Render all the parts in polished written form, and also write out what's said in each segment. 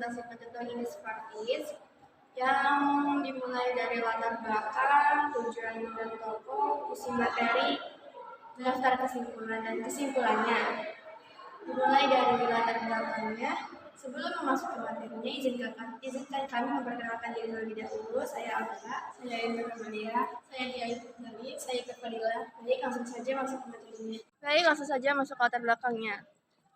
presentasikan tentang Indispartis yang dimulai dari latar belakang, tujuan dan tokoh, isi materi, daftar kesimpulan dan kesimpulannya. Dimulai dari latar belakangnya. Sebelum memasuki materinya, izinkan kami memperkenalkan diri terlebih dahulu. Saya Alda, saya Indra Maria, saya Dia Dari, saya Ika Fadila. Baik, langsung saja masuk ke materinya. Masuk ke latar belakangnya.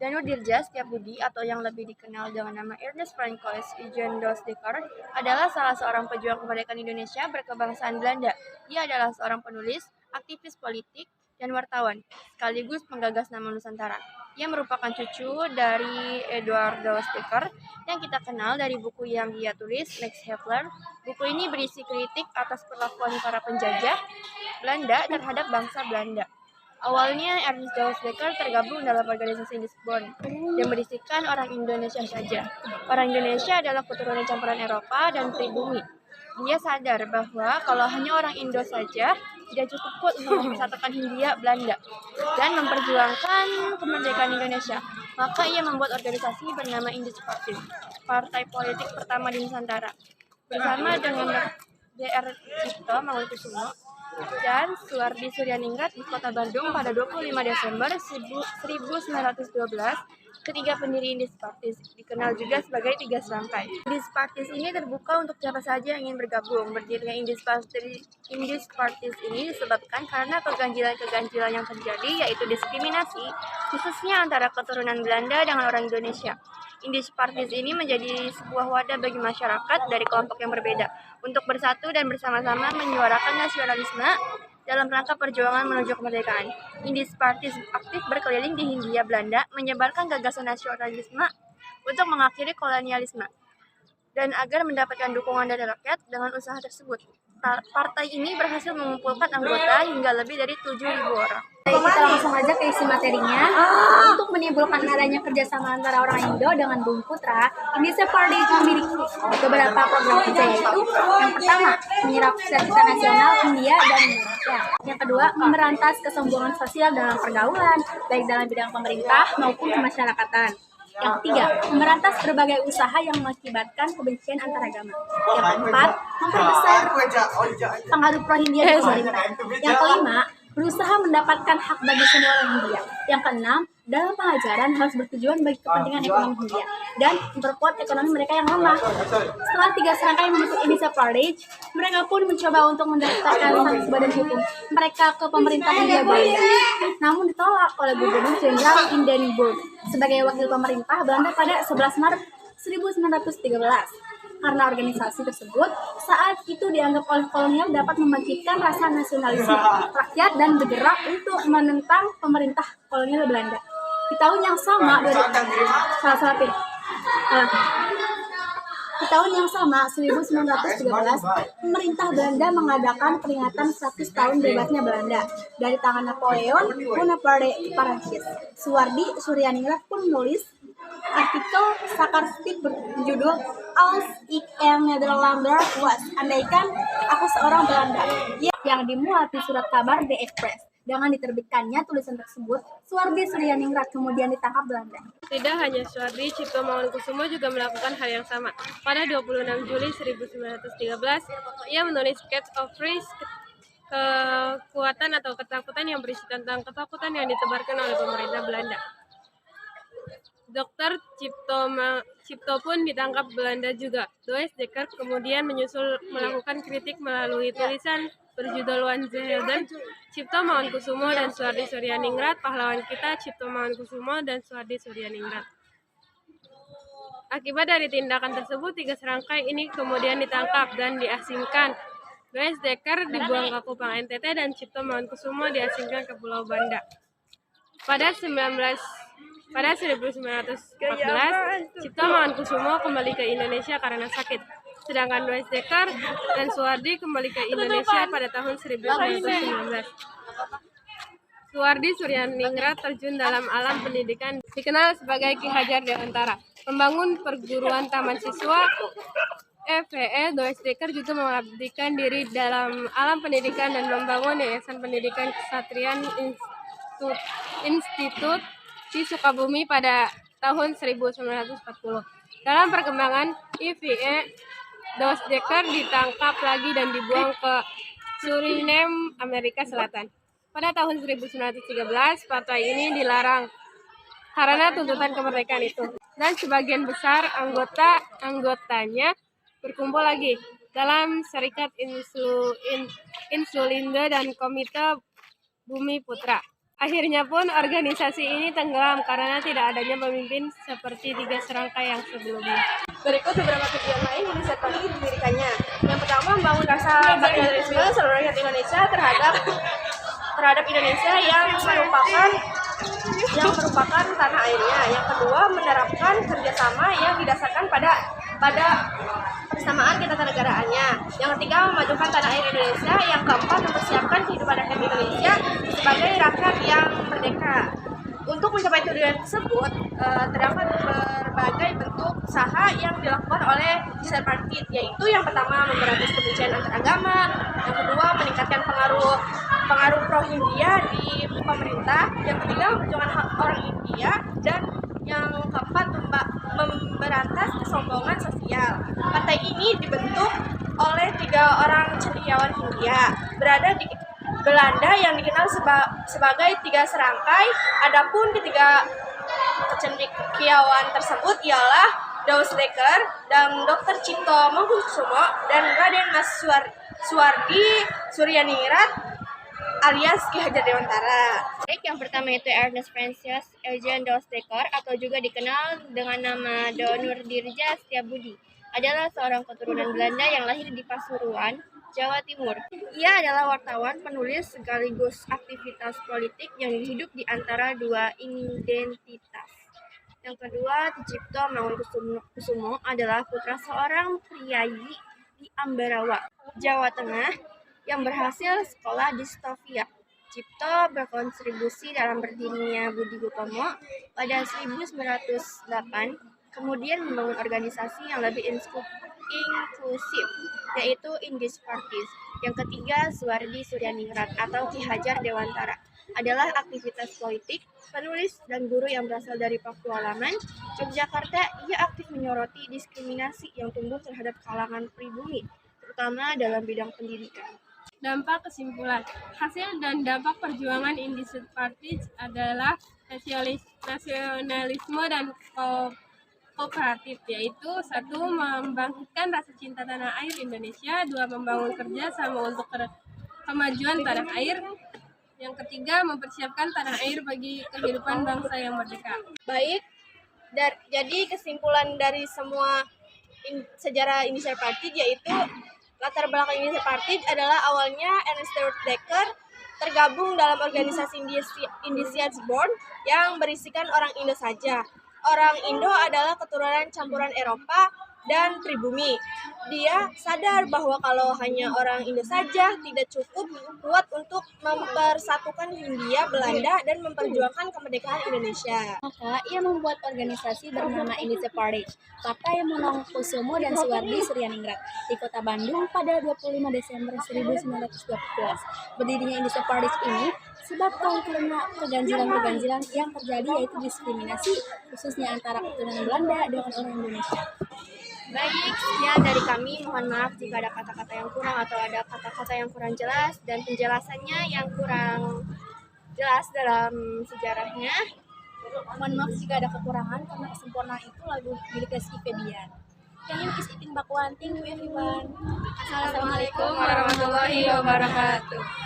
Danur Dirja Setiabudi atau yang lebih dikenal dengan nama Ernest Francois Eugen Dos Dekker adalah salah seorang pejuang kemerdekaan Indonesia berkebangsaan Belanda. Ia adalah seorang penulis, aktivis politik, dan wartawan, sekaligus penggagas nama Nusantara. Ia merupakan cucu dari Eduard Dos Dekker yang kita kenal dari buku yang dia tulis, Max Havelaar. Buku ini berisi kritik atas perlakuan para penjajah Belanda terhadap bangsa Belanda. Awalnya Ernest Dos Dekker tergabung dalam organisasi Indisbond yang berisikan orang Indonesia saja. Orang Indonesia adalah keturunan campuran Eropa dan pribumi. Dia sadar bahwa kalau hanya orang Indo saja tidak cukup untuk mempersatukan Hindia Belanda dan memperjuangkan kemerdekaan Indonesia. Maka ia membuat organisasi bernama Indispartis, partai politik pertama di Nusantara, bersama dengan Dr. Cipto Mangunkusumo dan Suwardi Suryaningrat di Kota Bandung pada 25 Desember 1912. Ketiga pendiri Indispartis dikenal juga sebagai Tiga Serangkai. Indispartis ini terbuka untuk siapa saja yang ingin bergabung. Berdirinya Indispartis ini disebabkan karena keganjilan-keganjilan yang terjadi, yaitu diskriminasi, khususnya antara keturunan Belanda dengan orang Indonesia. Indispartis ini menjadi sebuah wadah bagi masyarakat dari kelompok yang berbeda untuk bersatu dan bersama-sama menyuarakan nasionalisme dalam rangka perjuangan menuju kemerdekaan. Indispartis aktif berkeliling di Hindia Belanda, menyebarkan gagasan nasionalisme untuk mengakhiri kolonialisme dan agar mendapatkan dukungan dari rakyat. Dengan usaha tersebut, partai ini berhasil mengumpulkan anggota hingga lebih dari 7.000 orang. Kita langsung aja ke isi materinya. Untuk menimbulkan adanya kerjasama antara orang Indo dengan Bumi Putra, Indispartis memiliki beberapa program kerja, yaitu yang pertama, menyerap cita-cita nasional Hindia dan Indonesia. Yang kedua, memberantas kesombongan sosial dalam pergaulan, baik dalam bidang pemerintah maupun kemasyarakatan. Yang ketiga, memberantas berbagai usaha yang mengakibatkan kebencian antar agama. Yang keempat, memperbesar pengaruh pro-Hindia di pemerintah. Yang kelima, berusaha mendapatkan hak bagi semua orang Hindia. Yang keenam, dalam pengajaran harus bertujuan bagi kepentingan ekonomi Hindia dan memperkuat ekonomi mereka yang lemah. Setelah tiga serangkai membentuk Indispartis, mereka pun mencoba untuk mendaftarkan sanksi badan hukum mereka ke pemerintah Hindia Belanda. Namun ditolak oleh Gubernur Jenderal Hindenburg sebagai wakil pemerintah Belanda pada 11 Maret 1913. Karena organisasi tersebut saat itu dianggap oleh kolonial dapat membangkitkan rasa nasionalisme rakyat dan bergerak untuk menentang pemerintah kolonial Belanda. Di tahun yang sama, 1913, pemerintah Belanda mengadakan peringatan 100 tahun bebasnya Belanda dari tangan Napoleon Bonaparte Prancis. Suwardi Suryaningrat pun menulis artikel sarkastik berjudul Als ik een Nederlander was, andaikan aku seorang Belanda, yang dimuat di surat kabar The Express. Dengan diterbitkannya tulisan tersebut, Suwardi Suryaningrat kemudian ditangkap Belanda. Tidak hanya Suwardi, Cipto Mangunkusumo juga melakukan hal yang sama. Pada 26 Juli 1913, ia menulis Sketch of Risk, kekuatan atau ketakutan, yang berisi tentang ketakutan yang ditebarkan oleh pemerintah Belanda. Dr. Cipto pun ditangkap Belanda juga. Dos Dekker kemudian menyusul melakukan kritik melalui tulisan berjudul Van de Helden, Cipto Mangunkusumo dan Suwardi Suryaningrat, pahlawan kita Cipto Mangunkusumo dan Suwardi Suryaningrat. Akibat dari tindakan tersebut, tiga serangkai ini kemudian ditangkap dan diasingkan. Dos Dekker dibuang ke Kupang NTT dan Cipto Mangunkusumo diasingkan ke Pulau Banda. Pada 1914, Cipto Mangunkusumo kembali ke Indonesia karena sakit, sedangkan Dos Dekker dan Suwardi kembali ke Indonesia pada tahun 1919. Suwardi Suryaningrat terjun dalam alam pendidikan, dikenal sebagai Ki Hajar Dewantara, membangun perguruan taman siswa FVE. Dos Dekker juga mengabdikan diri dalam alam pendidikan dan membangun Yayasan Pendidikan Kesatrian Institut di Sukabumi pada tahun 1940. Dalam perkembangan IVE, Dos Dekker ditangkap lagi dan dibuang ke Suriname, Amerika Selatan. Pada tahun 1913, partai ini dilarang karena tuntutan kemerdekaan itu. Dan sebagian besar anggotanya berkumpul lagi dalam Serikat Insulinde dan Komite Bumi Putra. Akhirnya pun organisasi ini tenggelam karena tidak adanya pemimpin seperti 3 serangkai yang sebelumnya. Berikut beberapa tujuan lain UNICEF Party didirikannya. Yang pertama, membangun rasa patriotisme seluruh rakyat Indonesia terhadap Indonesia yang merupakan tanah airnya. Yang kedua, menerapkan kerjasama yang didasarkan pada persamaan ketanegaraannya. Yang ketiga, memajukan tanah air Indonesia. Yang keempat, mempersiapkan kehidupan rakyat Indonesia sebagai rakyat yang merdeka. Untuk mencapai tujuan tersebut, terdapat berbagai bentuk usaha yang dilakukan oleh UNICEF Party, yaitu yang pertama, memberantas kebencian antar agama. Yang kedua, meningkatkan pengaruh pro-Hindia di pemerintah. Yang ketiga, memperjuangkan hak orang India. Dan yang keempat, memberantas kesombongan sosial. Partai ini dibentuk oleh 3 orang cendekiawan Hindia berada di Belanda yang dikenal sebagai 3 serangkai. Adapun ketiga cendekiawan tersebut ialah Dos Dekker dan Dr. Cipto Mangunkusumo dan Raden Mas Suwardi Suryaningrat alias Ki Hajar Dewantara. Yang pertama itu Ernest Francis Eugen Dos Dekker atau juga dikenal dengan nama Donurdirja Setiabudi, adalah seorang keturunan Belanda yang lahir di Pasuruan, Jawa Timur. Ia adalah wartawan, penulis sekaligus aktivitas politik yang hidup di antara 2 identitas. Yang kedua, Cipto Mangunkusumo adalah putra seorang priayi di Ambarawa, Jawa Tengah, yang berhasil sekolah di Stovia. Cipto berkontribusi dalam berdirinya Budi Utomo pada 1908, kemudian membangun organisasi yang lebih inklusif, yaitu Indies Parties. Yang ketiga, Suwardi Suryaningrat atau Ki Hajar Dewantara adalah aktivitas politik, penulis, dan guru yang berasal dari Pakualaman, Yogyakarta. Ia aktif menyoroti diskriminasi yang tumbuh terhadap kalangan pribumi, terutama dalam bidang pendidikan. Dampak kesimpulan. Hasil dan dampak perjuangan Indies Party adalah nasionalisme dan kooperatif, yaitu 1. Membangkitkan rasa cinta tanah air Indonesia, 2. Membangun kerja sama untuk kemajuan tanah air, yang ketiga, mempersiapkan tanah air bagi kehidupan bangsa yang merdeka. Baik, jadi kesimpulan dari semua sejarah UNICEF Party yaitu latar belakang UNICEF Party adalah awalnya Ernest Dekker tergabung dalam organisasi Indonesiaborn yang berisikan orang Indo saja. Orang Indo adalah keturunan campuran Eropa dan pribumi. Dia sadar bahwa kalau hanya orang Indo saja tidak cukup kuat untuk mempersatukan Hindia Belanda dan memperjuangkan kemerdekaan Indonesia. Maka ia membuat organisasi bernama UNICEF Party, Partai Mangunkusumo dan Suwardi Suryaningrat di Kota Bandung pada 25 Desember 1912. Berdirinya UNICEF Party ini disebabkan karena keganjilan-keganjilan yang terjadi, yaitu diskriminasi khususnya antara keturunan Belanda dengan orang Indonesia. Baik, sekian dari kami. Mohon maaf jika ada kata-kata yang kurang atau ada kata-kata yang kurang jelas dan penjelasannya yang kurang jelas dalam sejarahnya. Mohon maaf jika ada kekurangan karena kesempurnaan itu lagu milik Rizky Febian. Yang Kis Ipin Bakwan, thank you everyone. Assalamualaikum warahmatullahi wabarakatuh.